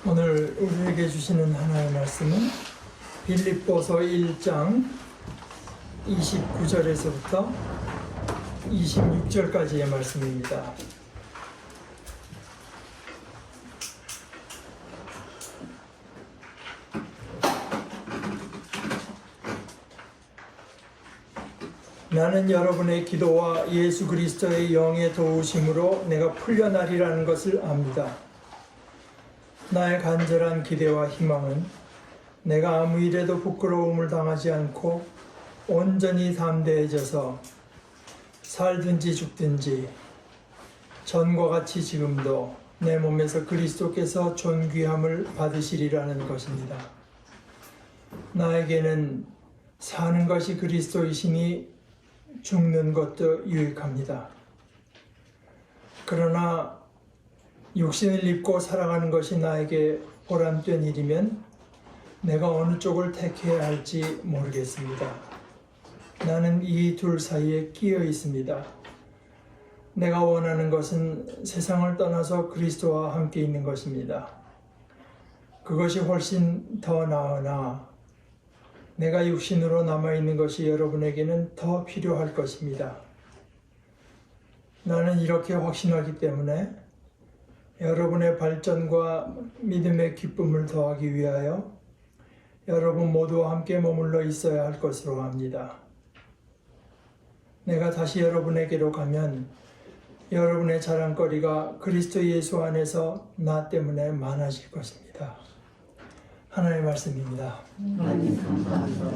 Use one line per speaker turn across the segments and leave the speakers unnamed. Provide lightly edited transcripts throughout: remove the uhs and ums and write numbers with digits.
오늘 우리에게 주시는 하나의 말씀은 빌립보서 1장 29절에서부터 26절까지의 말씀입니다. 나는 여러분의 기도와 예수 그리스도의 영의 도우심으로 내가 풀려나리라는 것을 압니다. 나의 간절한 기대와 희망은 내가 아무 일에도 부끄러움을 당하지 않고 온전히 담대해져서 살든지 죽든지 전과 같이 지금도 내 몸에서 그리스도께서 존귀함을 받으시리라는 것입니다. 나에게는 사는 것이 그리스도이시니 죽는 것도 유익합니다. 그러나 육신을 입고 살아가는 것이 나에게 보람된 일이면 내가 어느 쪽을 택해야 할지 모르겠습니다. 나는 이 둘 사이에 끼어 있습니다. 내가 원하는 것은 세상을 떠나서 그리스도와 함께 있는 것입니다. 그것이 훨씬 더 나으나 내가 육신으로 남아있는 것이 여러분에게는 더 필요할 것입니다. 나는 이렇게 확신하기 때문에 여러분의 발전과 믿음의 기쁨을 더하기 위하여 여러분 모두와 함께 머물러 있어야 할 것으로 압니다. 내가 다시 여러분에게로 가면 여러분의 자랑거리가 그리스도 예수 안에서 나 때문에 많아질 것입니다. 하나님의 말씀입니다.
하나님 감사합니다.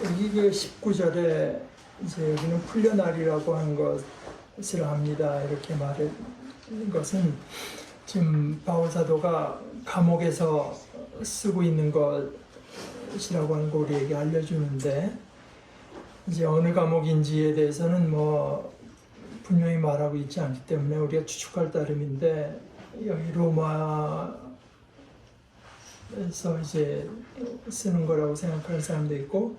여기 그 19절에 이제 여기는 풀려나리라고 한 것을 합니다. 이렇게 말하는 것은 지금 바울 사도가 감옥에서 쓰고 있는 것이라고 하는 거 우리에게 알려주는데 이제 어느 감옥인지에 대해서는 뭐 분명히 말하고 있지 않기 때문에 우리가 추측할 따름인데 여기 로마에서 이제 쓰는 거라고 생각하는 사람도 있고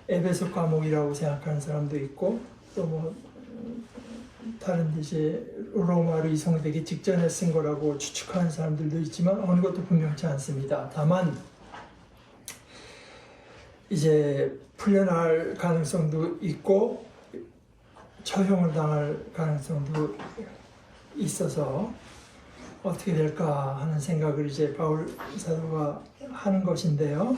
에베소 감옥이라고 생각하는 사람도 있고 또 뭐 다른 이제 로마로 이송되기 직전에 쓴 거라고 추측하는 사람들도 있지만 어느 것도 분명치 않습니다. 다만 이제 풀려날 가능성도 있고 처형을 당할 가능성도 있어서 어떻게 될까 하는 생각을 이제 바울 사도가 하는 것인데요.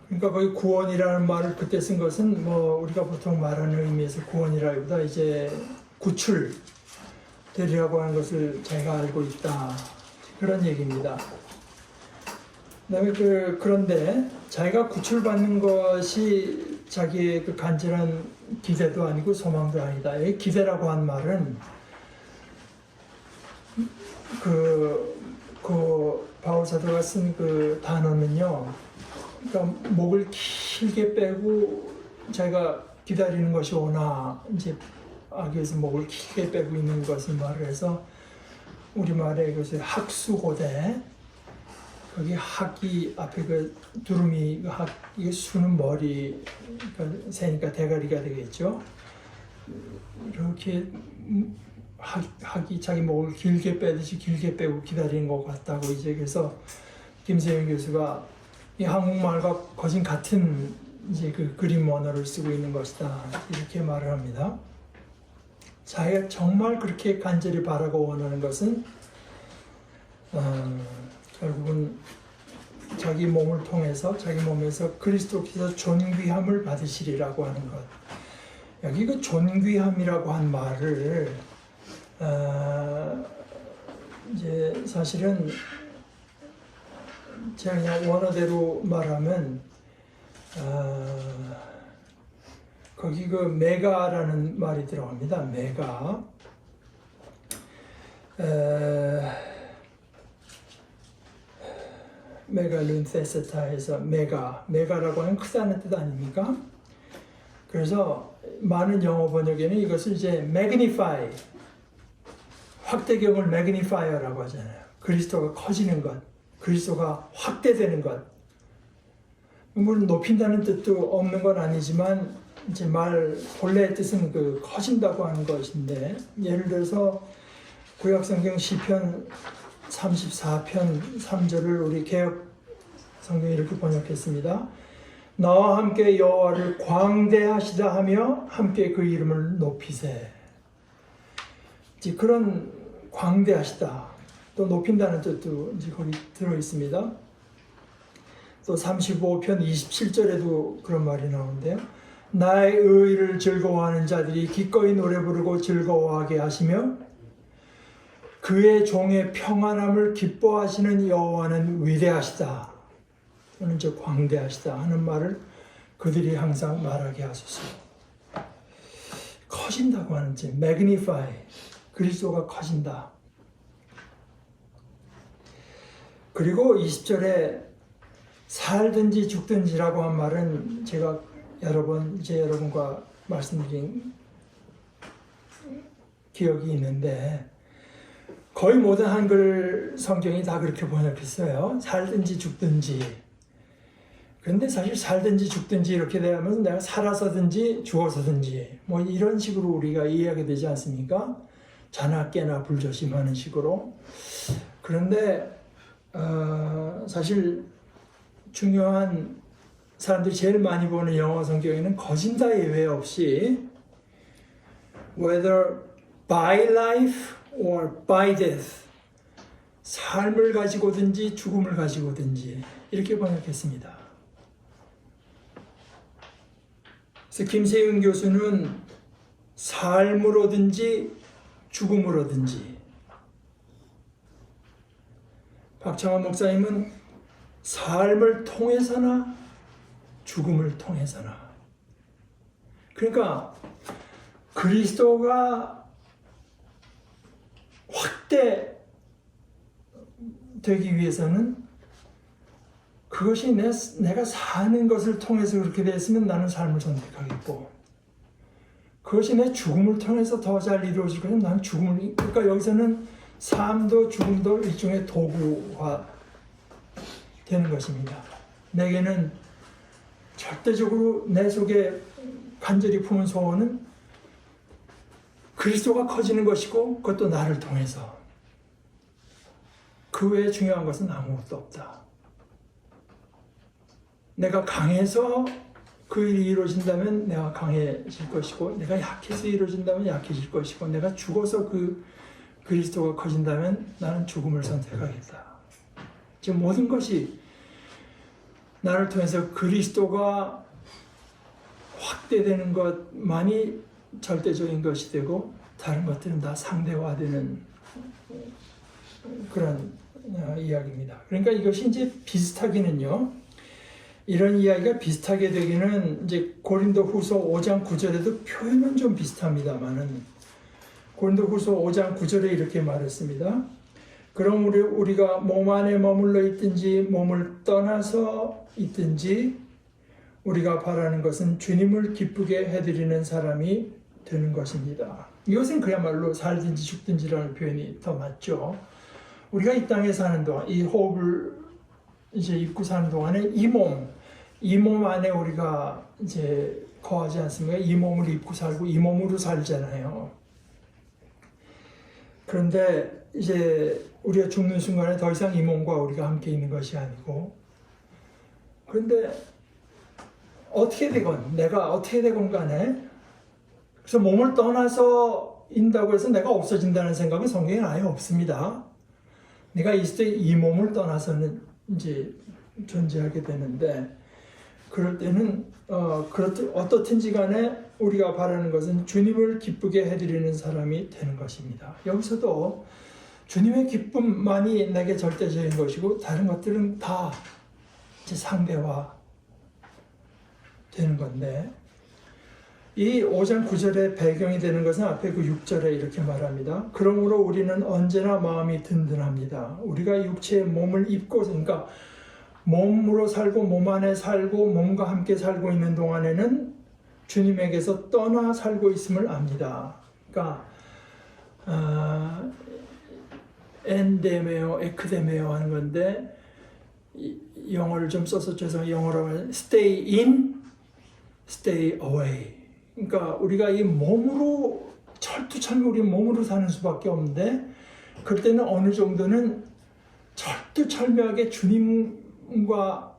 그러니까 거기 구원이라는 말을 그때 쓴 것은 뭐 우리가 보통 말하는 의미에서 구원이라기보다 이제 구출되리라고 하는 것을 자기가 알고 있다 그런 얘기입니다. 그다음에 그런데 자기가 구출받는 것이 자기의 그 간절한 기대도 아니고 소망도 아니다. 이 기대라고 한 말은 그 바울 사도가 쓴 그 단어는요. 그러니까 목을 길게 빼고 자기가 기다리는 것이 오나 이제 아기에서 목을 길게 빼고 있는 것을 말을 해서 우리말에 그것을 학수고대 거기 학이 앞에 그 두루미 그 학 이게 수는 머리 그러니까 새니까 대가리가 되겠죠. 이렇게 학이 자기 목을 길게 빼듯이 길게 빼고 기다리는 것 같다고 이제 그래서 김세윤 교수가 이 한국말과 거진 같은 이제 그 그림 언어를 쓰고 있는 것이다 이렇게 말을 합니다. 자기가 정말 그렇게 간절히 바라고 원하는 것은 결국은 자기 몸을 통해서 자기 몸에서 그리스도께서 존귀함을 받으시리라고 하는 것. 여기 그 존귀함이라고 한 말을 이제 사실은 제가 그냥 원어대로 말하면 거기 그 메가라는 말이 들어갑니다. 메가 메갈룬테세타에서 메가라고 하는 크다는 뜻 아닙니까? 그래서 많은 영어 번역에는 이것을 이제 magnify 확대경을 magnifier라고 하잖아요. 그리스도가 커지는 것, 그리스도가 확대되는 것. 물론 높인다는 뜻도 없는 건 아니지만 이제 말 본래의 뜻은 그 커진다고 하는 것인데, 예를 들어서 구약성경 시편 34편 3절을 우리 개역 성경이 이렇게 번역했습니다. 나와 함께 여호와를 광대하시다 하며 함께 그 이름을 높이세. 이제 그런 광대하시다, 또 높인다는 뜻도 이제 거기 들어 있습니다. 또 35편 27절에도 그런 말이 나오는데요. 나의 의를 즐거워하는 자들이 기꺼이 노래 부르고 즐거워하게 하시며 그의 종의 평안함을 기뻐하시는 여호와는 위대하시다, 또는 저 광대하시다 하는 말을 그들이 항상 말하게 하소서. 커진다고 하는지 magnify, 그리스도가 커진다. 그리고 20절에 살든지 죽든지라고 한 말은 제가 여러 번 이제 여러분과 말씀드린 기억이 있는데, 거의 모든 한글 성경이 다 그렇게 번역했어요. 살든지 죽든지. 그런데 사실 살든지 죽든지 이렇게 되면 내가 살아서든지 죽어서든지 뭐 이런 식으로 우리가 이해하게 되지 않습니까? 자나 깨나 불조심하는 식으로. 그런데 사실 중요한, 사람들이 제일 많이 보는 영어 성경에는 거진다 예외 없이 whether by life or by death, 삶을 가지고든지 죽음을 가지고든지 이렇게 번역했습니다. 그래서 김세윤 교수는 삶으로든지 죽음으로든지, 박창원 목사님은 삶을 통해서나 죽음을 통해서나. 그러니까 그리스도가 확대되기 위해서는 그것이 내가 사는 것을 통해서 그렇게 됐으면 나는 삶을 선택하겠고, 그것이 내 죽음을 통해서 더 잘 이루어질 거면 나는 죽음을, 그러니까 여기서는 삶도 죽음도 일종의 도구화 되는 것입니다. 내게는 절대적으로 내 속에 간절히 품은 소원은 그리스도가 커지는 것이고, 그것도 나를 통해서. 그 외에 중요한 것은 아무것도 없다. 내가 강해서 그 일이 이루어진다면 내가 강해질 것이고, 내가 약해서 이루어진다면 약해질 것이고, 내가 죽어서 그리스도가 커진다면 나는 죽음을 선택하겠다. 지금 모든 것이 나를 통해서 그리스도가 확대되는 것만이 절대적인 것이 되고, 다른 것들은 다 상대화되는 그런 이야기입니다. 그러니까 이것이 이제 비슷하기는요, 이런 이야기가 비슷하게 되기는 이제 고린도후서 5장 9절에도 표현은 좀 비슷합니다만은, 고린도후서 5장 9절에 이렇게 말했습니다. 그럼 우리가 몸 안에 머물러 있든지 몸을 떠나서 있든지 우리가 바라는 것은 주님을 기쁘게 해드리는 사람이 되는 것입니다. 이것은 그야말로 살든지 죽든지라는 표현이 더 맞죠. 우리가 이 땅에 사는 동안, 이 호흡을 이제 입고 사는 동안에 이 몸 안에 우리가 이제 거하지 않습니까? 이 몸을 입고 살고 이 몸으로 살잖아요. 그런데 이제 우리가 죽는 순간에 더 이상 이 몸과 우리가 함께 있는 것이 아니고, 그런데 어떻게 되건, 내가 어떻게 되건 간에, 그래서 몸을 떠나서 인다고 해서 내가 없어진다는 생각은 성경에 아예 없습니다. 내가 있을 때 이 몸을 떠나서는 이제 존재하게 되는데, 그럴 때는 어떻든지 간에 우리가 바라는 것은 주님을 기쁘게 해드리는 사람이 되는 것입니다. 여기서도 주님의 기쁨만이 내게 절대적인 것이고, 다른 것들은 다 이제 상대화 되는 건데, 이 5장 9절의 배경이 되는 것은 앞에 그 6절에 이렇게 말합니다. 그러므로 우리는 언제나 마음이 든든합니다. 우리가 육체의 몸을 입고, 그러니까 몸으로 살고 몸 안에 살고 몸과 함께 살고 있는 동안에는 주님에게서 떠나 살고 있음을 압니다. 그러니까 엔데메오, 에크데메오 하는 건데, 영어를 좀 써서 죄송해요. 영어로 하면 stay in, stay away. 그러니까 우리가 이 몸으로 철두철미 우리 몸으로 사는 수밖에 없는데 그럴 때는 어느 정도는 철두철미하게 주님과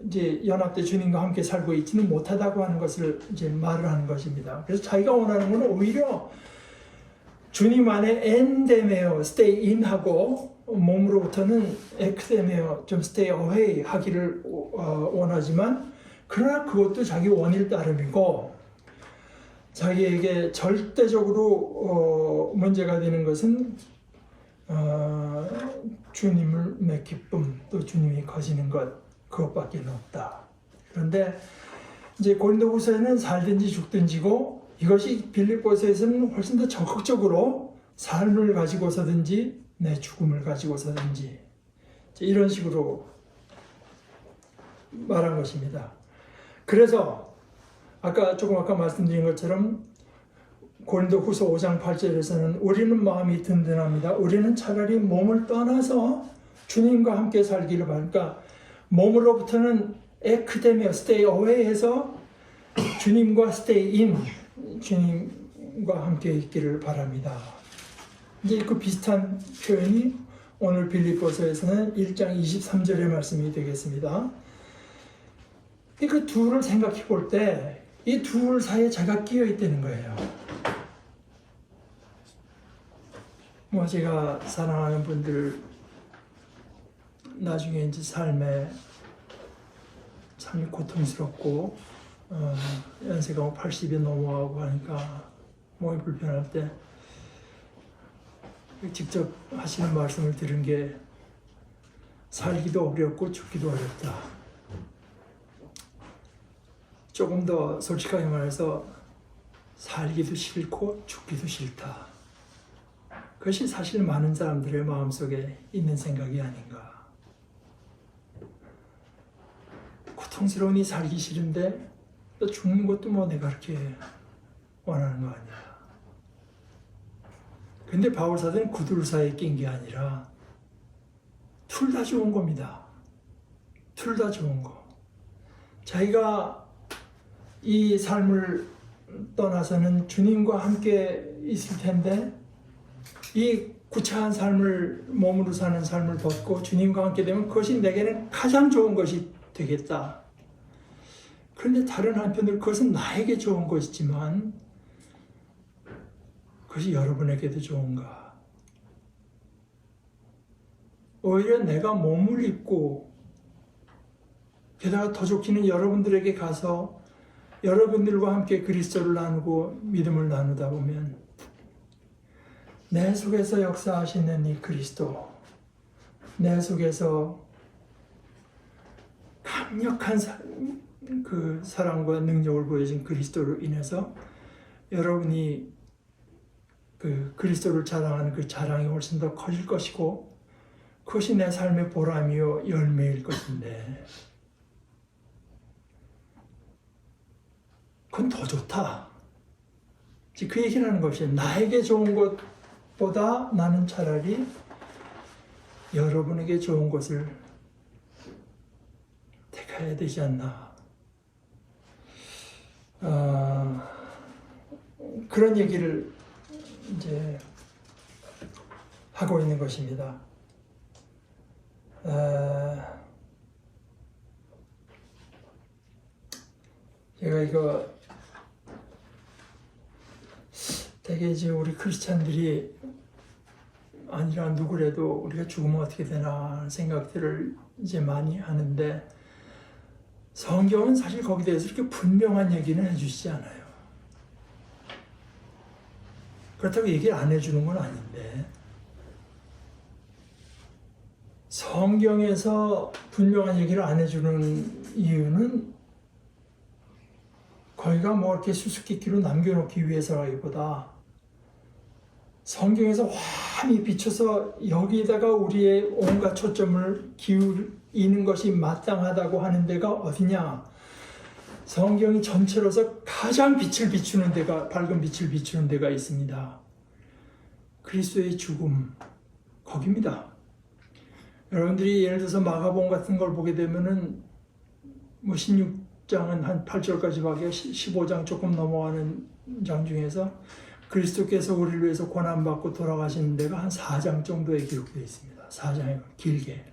이제 연합돼 주님과 함께 살고 있지는 못하다고 하는 것을 이제 말을 하는 것입니다. 그래서 자기가 원하는 것은 오히려 주님 안에 엔데메어 stay in 하고 몸으로부터는 엑데메어 좀 stay away 하기를 원하지만 그러나 그것도 자기 원일 따름이고 자기에게 절대적으로 문제가 되는 것은 주님의 기쁨 또 주님이 거시는 것 그것밖에 없다. 그런데 이제 고린도후서에는 살든지 죽든지고 이것이 빌립보서에서는 훨씬 더 적극적으로 삶을 가지고서든지 내 죽음을 가지고서든지 이런 식으로 말한 것입니다. 그래서 아까 말씀드린 것처럼 고린도후서 5장 8절에서는 우리는 마음이 든든합니다. 우리는 차라리 몸을 떠나서 주님과 함께 살기를 바랍니다. 몸으로부터는 에크데미어 stay away 해서 주님과 stay in 주님과 함께 있기를 바랍니다. 이제 그 비슷한 표현이 오늘 빌립보서에서는 1장 23절의 말씀이 되겠습니다. 그 둘을 생각해 볼 때 이 둘 사이에 제가 끼어 있다는 거예요. 뭐 제가 사랑하는 분들 나중에 이제 삶이 고통스럽고 연세가 80이 넘어가고 하니까 몸이 불편할 때 직접 하시는 말씀을 들은 게 살기도 어렵고 죽기도 어렵다. 조금 더 솔직하게 말해서 살기도 싫고 죽기도 싫다. 그것이 사실 많은 사람들의 마음속에 있는 생각이 아닌가. 고통스러우니 살기 싫은데 또 죽는 것도 뭐 내가 그렇게 원하는 거 아니야. 근데 바울 사도는 그 둘 사이에 낀 게 아니라 둘 다 좋은 겁니다. 둘 다 좋은 거. 자기가 이 삶을 떠나서는 주님과 함께 있을 텐데 이 구차한 삶을 몸으로 사는 삶을 벗고 주님과 함께 되면 그것이 내게는 가장 좋은 것이 되겠다. 그런데 다른 한편으로 그것은 나에게 좋은 것이지만 그것이 여러분에게도 좋은가? 오히려 내가 몸을 입고 게다가 더 좋기는 여러분들에게 가서 여러분들과 함께 그리스도를 나누고 믿음을 나누다 보면 내 속에서 역사하시는 이 그리스도, 내 속에서 강력한 그 사랑과 능력을 보여준 그리스도로 인해서 여러분이 그 그리스도를 자랑하는 그 자랑이 훨씬 더 커질 것이고 그것이 내 삶의 보람이요 열매일 것인데 그건 더 좋다. 그 얘기를 하는 것이 나에게 좋은 것보다 나는 차라리 여러분에게 좋은 것을 택해야 되지 않나. 그런 얘기를 이제 하고 있는 것입니다. 제가 이거 되게 이제 우리 크리스찬들이 아니라 누구래도 우리가 죽으면 어떻게 되나 하는 생각들을 이제 많이 하는데 성경은 사실 거기에 대해서 이렇게 분명한 얘기는 해주시지 않아요. 그렇다고 얘기를 안 해주는 건 아닌데 성경에서 분명한 얘기를 안 해주는 이유는 거기가 뭐 이렇게 수수께끼로 남겨놓기 위해서라기보다 성경에서 환히 비춰서 여기에다가 우리의 온갖 초점을 기울이는 것이 마땅하다고 하는 데가 어디냐? 성경이 전체로서 가장 빛을 비추는 데가, 밝은 빛을 비추는 데가 있습니다. 그리스도의 죽음, 거기입니다. 여러분들이 예를 들어서 마가복음 같은 걸 보게 되면은 뭐 16 장은 한 8절까지밖에 15장 조금 넘어가는 장 중에서 그리스도께서 우리를 위해서 고난받고 돌아가시는 데가 한 4장 정도에 기록되어 있습니다. 4장이 길게.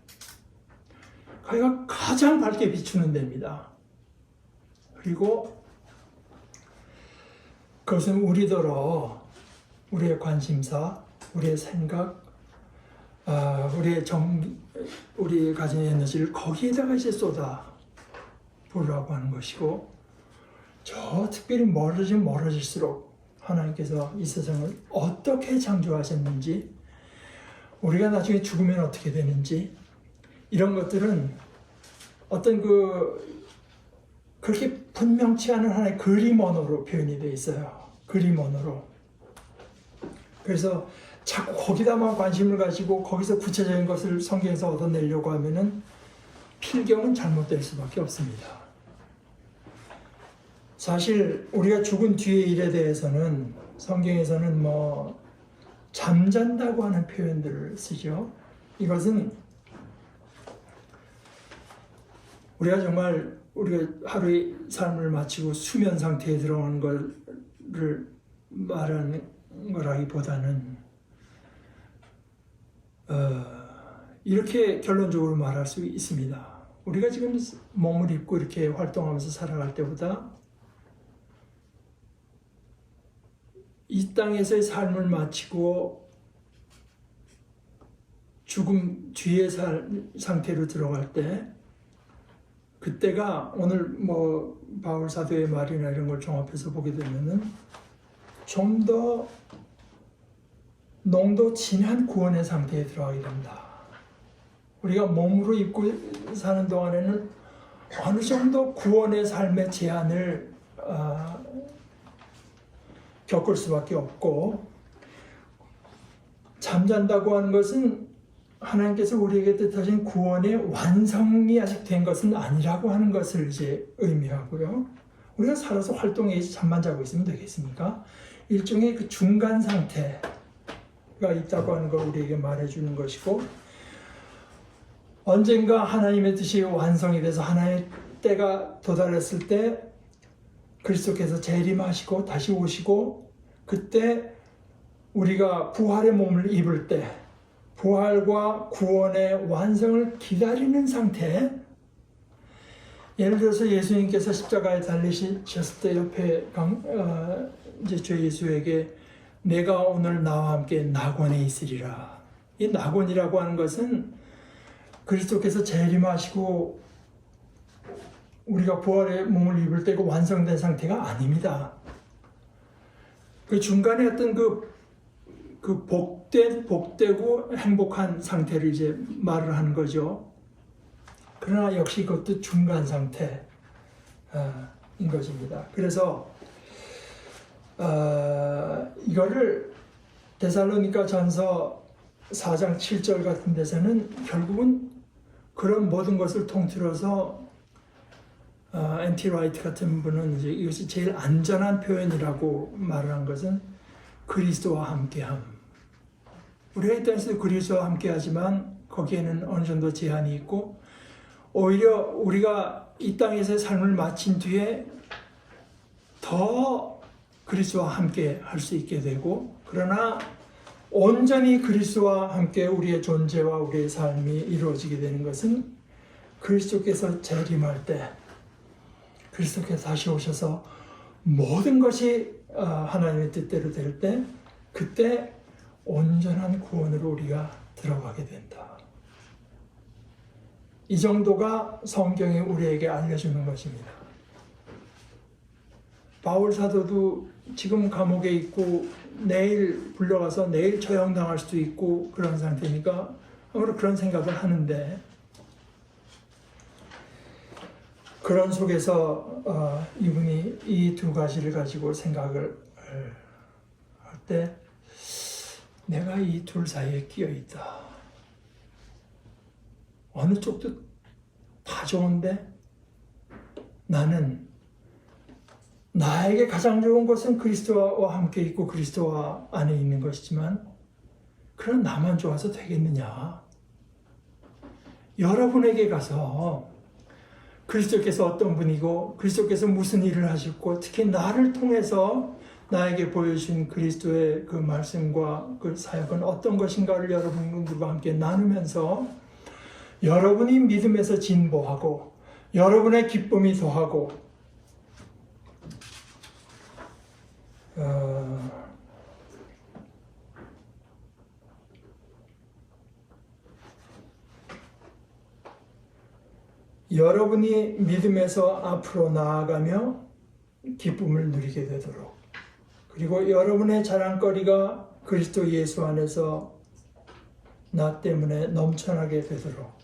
거기가 가장 밝게 비추는 데입니다. 그리고 그것은 우리더러 우리의 관심사, 우리의 생각, 우리 가진 에너지를 거기에다가 이제 쏟아 보려고 하는 것이고, 저 특별히 멀어질수록 하나님께서 이 세상을 어떻게 창조하셨는지, 우리가 나중에 죽으면 어떻게 되는지, 이런 것들은 어떤 그렇게 분명치 않은 하나의 그림 언어로 표현이 되어 있어요. 그림 언어로. 그래서 자꾸 거기다만 관심을 가지고 거기서 구체적인 것을 성경에서 얻어내려고 하면은 필경은 잘못될 수밖에 없습니다. 사실 우리가 죽은 뒤의 일에 대해서는 성경에서는 잠잔다고 하는 표현들을 쓰죠. 이것은 우리가 정말 우리가 하루의 삶을 마치고 수면 상태에 들어가는 것을 말하는 거라기보다는 이렇게 결론적으로 말할 수 있습니다. 우리가 지금 몸을 입고 이렇게 활동하면서 살아갈 때보다 이 땅에서의 삶을 마치고 죽음 뒤의 상태로 들어갈 때, 그때가 오늘 바울 사도의 말이나 이런 걸 종합해서 보게 되면은 좀 더 농도 진한 구원의 상태에 들어가게 됩니다. 우리가 몸으로 입고 사는 동안에는 어느 정도 구원의 삶의 제한을 겪을 수밖에 없고, 잠잔다고 하는 것은 하나님께서 우리에게 뜻하신 구원의 완성이 아직 된 것은 아니라고 하는 것을 이제 의미하고요. 우리가 살아서 활동해야지 잠만 자고 있으면 되겠습니까? 일종의 그 중간 상태가 있다고 하는 걸 우리에게 말해주는 것이고, 언젠가 하나님의 뜻이 완성이 돼서 하나님의 때가 도달했을 때 그리스도께서 재림하시고 다시 오시고, 그때 우리가 부활의 몸을 입을 때 부활과 구원의 완성을 기다리는 상태. 예를 들어서 예수님께서 십자가에 달리셨을 때 옆에 이제 주 예수에게 내가 오늘 나와 함께 낙원에 있으리라. 이 낙원이라고 하는 것은 그리스도께서 재림하시고 우리가 부활의 몸을 입을 때 그 완성된 상태가 아닙니다. 그 중간에 어떤 그 복되고 행복한 상태를 이제 말을 하는 거죠. 그러나 역시 그것도 중간 상태인 것입니다. 그래서 이거를 데살로니가 전서 4장 7절 같은 데서는 결국은 그런 모든 것을 통틀어서 엔티 라이트 같은 분은 이제 이것이 제일 안전한 표현이라고 말을 한 것은 그리스도와 함께함. 우리가 이 땅에서 그리스도와 함께하지만 거기에는 어느 정도 제한이 있고, 오히려 우리가 이 땅에서의 삶을 마친 뒤에 더 그리스도와 함께 할 수 있게 되고, 그러나 온전히 그리스도와 함께 우리의 존재와 우리의 삶이 이루어지게 되는 것은 그리스도께서 재림할 때, 그리스도께서 다시 오셔서 모든 것이 하나님의 뜻대로 될 때, 그때 온전한 구원으로 우리가 들어가게 된다. 이 정도가 성경이 우리에게 알려주는 것입니다. 바울 사도도 지금 감옥에 있고 내일 불려가서 내일 처형당할 수도 있고 그런 상태니까 아무래도 그런 생각을 하는데, 그런 속에서 이분이 이 두 가지를 가지고 생각을 할 때, 내가 이 둘 사이에 끼어 있다. 어느 쪽도 다 좋은데 나는 나에게 가장 좋은 것은 그리스도와 함께 있고 그리스도와 안에 있는 것이지만, 그럼 나만 좋아서 되겠느냐? 여러분에게 가서 그리스도께서 어떤 분이고 그리스도께서 무슨 일을 하셨고 특히 나를 통해서 나에게 보여주신 그리스도의 그 말씀과 그 사역은 어떤 것인가를 여러분들과 함께 나누면서 여러분이 믿음에서 진보하고 여러분의 기쁨이 더하고 여러분이 믿음에서 앞으로 나아가며 기쁨을 누리게 되도록 그리고 여러분의 자랑거리가 그리스도 예수 안에서 나 때문에 넘쳐나게 되도록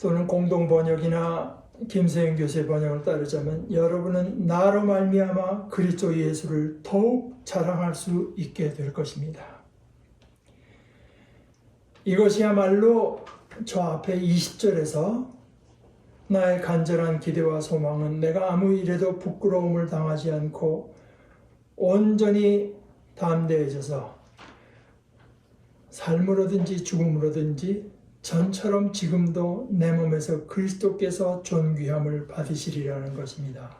또는 공동 번역이나 김세영 교수의 번역을 따르자면 여러분은 나로 말미암아 그리스도 예수를 더욱 자랑할 수 있게 될 것입니다. 이것이야말로 저 앞에 20절에서 나의 간절한 기대와 소망은 내가 아무 일에도 부끄러움을 당하지 않고 온전히 담대해져서 삶으로든지 죽음으로든지 전처럼 지금도 내 몸에서 그리스도께서 존귀함을 받으시리라는 것입니다.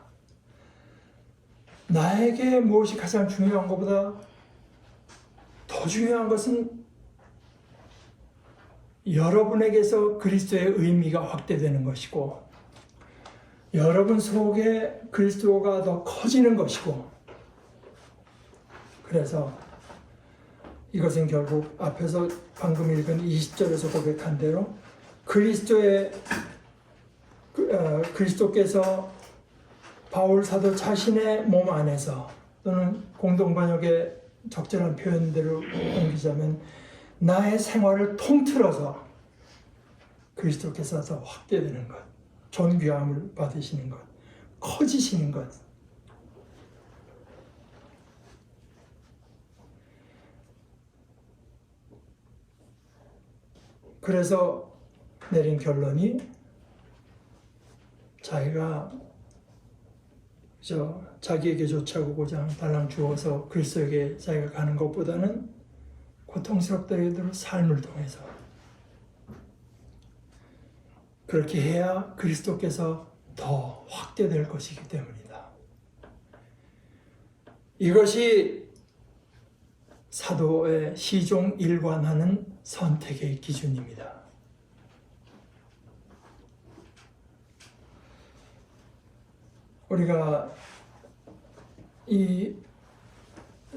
나에게 무엇이 가장 중요한 것보다 더 중요한 것은 여러분에게서 그리스도의 의미가 확대되는 것이고 여러분 속에 그리스도가 더 커지는 것이고 그래서 이것은 결국 앞에서 방금 읽은 20절에서 고백한 대로 그리스도께서 바울 사도 자신의 몸 안에서 또는 공동번역의 적절한 표현대로 옮기자면 나의 생활을 통틀어서 그리스도께서 더 확대되는 것, 존귀함을 받으시는 것, 커지시는 것. 그래서 내린 결론이 자기가 자기에게 쫓아오고자 달랑 주어서 그리스도에게 자기가 가는 것보다는 고통스럽더라도 삶을 통해서 그렇게 해야 그리스도께서 더 확대될 것이기 때문이다. 이것이 사도의 시종 일관하는 선택의 기준입니다. 우리가 이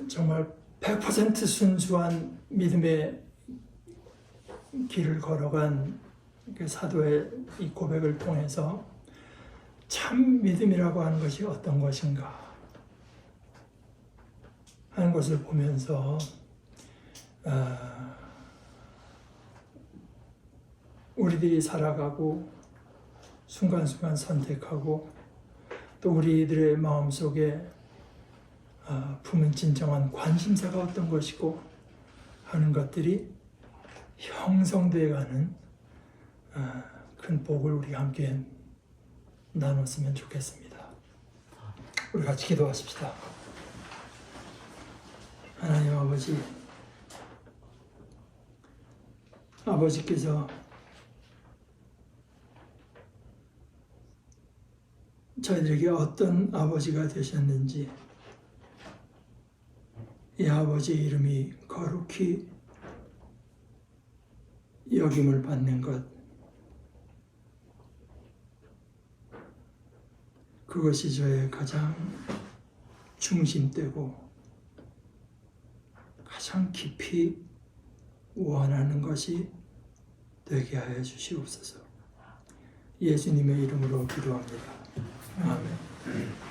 정말 100% 순수한 믿음의 길을 걸어간 그 사도의 이 고백을 통해서 참 믿음이라고 하는 것이 어떤 것인가 하는 것을 보면서 우리들이 살아가고 순간순간 선택하고 또 우리들의 마음속에 품은 진정한 관심사가 어떤 것이고 하는 것들이 형성되어가는 큰 복을 우리 함께 나눴으면 좋겠습니다. 우리 같이 기도하십시다. 하나님 아버지께서 저희들에게 어떤 아버지가 되셨는지 이 아버지의 이름이 거룩히 여김을 받는 것, 그것이 저의 가장 중심되고 가장 깊이 원하는 것이 되게 하여 주시옵소서. 예수님의 이름으로 기도합니다. 아멘.